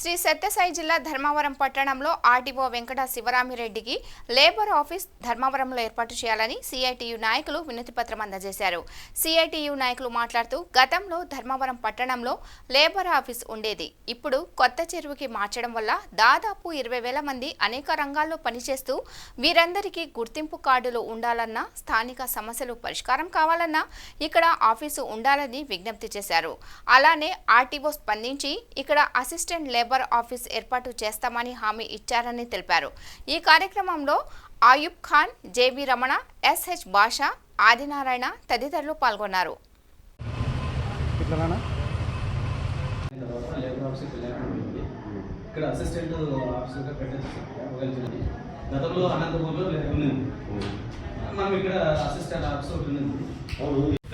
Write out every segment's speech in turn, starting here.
శ్రీ సత్యసాయి జిల్లా ధర్మవరం పట్టణంలో RDO Venkata శివరామిరెడ్డికి labour office ధర్మవరంలో ఏర్పాటు చేయాలని సిఐటియు నాయకులు వినతిపత్రం అందజేశారు. సిఐటియు నాయకులు మాట్లాడుతూ గతంలో ధర్మవరం పట్టణంలో లేబర్ ఆఫీస్ ఉండేది. ఇప్పుడు కొత్త చెరువుకి మార్చడం వల్ల దాదాపు 20,000 మంది అనేక రంగాల్లో పనిచేస్తూ వీరందరికీ గుర్తింపు కార్డులు ఉండాలన్నా, స్థానిక సమస్యలు పరిష్కారం కావాలన్నా ఇక్కడ ఆఫీసు ఉండాలని విజ్ఞప్తి చేశారు. అలానే ఆర్టీఓ స్పందించి ఇక్కడ అసిస్టెంట్ లేబర్ ఆఫీస్ ఏర్పాటు చేస్తామని హామీ ఇచ్చారని తెలిపారు. ఈ కార్యక్రమంలో ఆయుబ్ ఖాన్, జేబీ రమణ, ఎస్హెచ్ భాషా, ఆదినారాయణ తదితరులు పాల్గొన్నారు.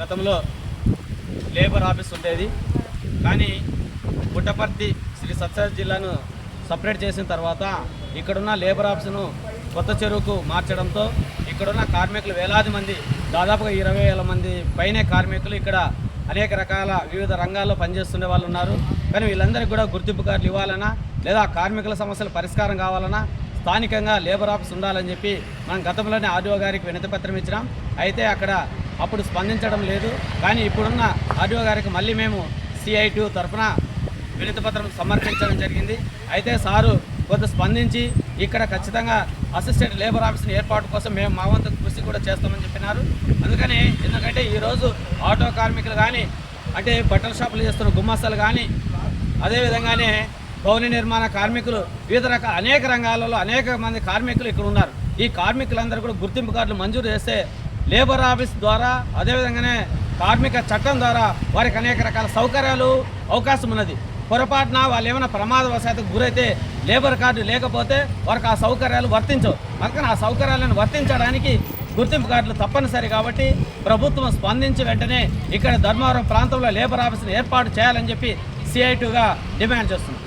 గతంలో లేబర్ ఆఫీస్ ఉండేది, కానీ పుట్టపర్తి శ్రీ సత్యసాయి జిల్లాను సపరేట్ చేసిన తర్వాత ఇక్కడున్న లేబర్ ఆఫీసును కొత్త చెరువుకు మార్చడంతో ఇక్కడున్న కార్మికులు వేలాది మంది, దాదాపుగా 20,000 మంది పైనే కార్మికులు ఇక్కడ అనేక రకాల వివిధ రంగాల్లో పనిచేస్తుండే వాళ్ళు ఉన్నారు. కానీ వీళ్ళందరికీ కూడా గుర్తింపు కార్డులు ఇవ్వాలన్నా, లేదా కార్మికుల సమస్యల పరిష్కారం కావాలన్నా స్థానికంగా లేబర్ ఆఫీస్ ఉండాలని చెప్పి మనం గతంలోనే ఆర్డీఓ గారికి వినతి పత్రం ఇచ్చినాం. అయితే అక్కడ అప్పుడు స్పందించడం లేదు. కానీ ఇప్పుడున్న ఆర్డీఓ గారికి మళ్ళీ మేము సిఐటియు తరఫున వినతి పత్రం సమర్పించడం జరిగింది. అయితే సారు కొంత స్పందించి ఇక్కడ ఖచ్చితంగా అసిస్టెంట్ లేబర్ ఆఫీస్ని ఏర్పాటు కోసం మేము మా వంతు కృషి కూడా చేస్తామని చెప్పినారు. అందుకని ఎందుకంటే ఈరోజు ఆటో కార్మికులు కానీ, అంటే బట్టల షాపులు చేస్తున్న గుమ్మస్తలు కానీ, అదేవిధంగానే భవన నిర్మాణ కార్మికులు, వివిధ రకాల అనేక రంగాలలో అనేక మంది కార్మికులు ఇక్కడ ఉన్నారు. ఈ కార్మికులందరూ కూడా గుర్తింపు కార్డులు మంజూరు చేస్తే లేబర్ ఆఫీస్ ద్వారా, అదేవిధంగానే కార్మిక చట్టం ద్వారా వారికి అనేక రకాల సౌకర్యాలు అవకాశం ఉన్నది. పొరపాటున వాళ్ళు ఏమైనా ప్రమాదవశాత్తు గురైతే లేబర్ కార్డు లేకపోతే వారికి ఆ సౌకర్యాలు వర్తించవు. అందుకని ఆ సౌకర్యాలను వర్తించడానికి గుర్తింపు కార్డులు తప్పనిసరి. కాబట్టి ప్రభుత్వం స్పందించి వెంటనే ఇక్కడ ధర్మవరం ప్రాంతంలో లేబర్ ఆఫీస్ని ఏర్పాటు చేయాలని చెప్పి సిఐటియుగా డిమాండ్ చేస్తుంది.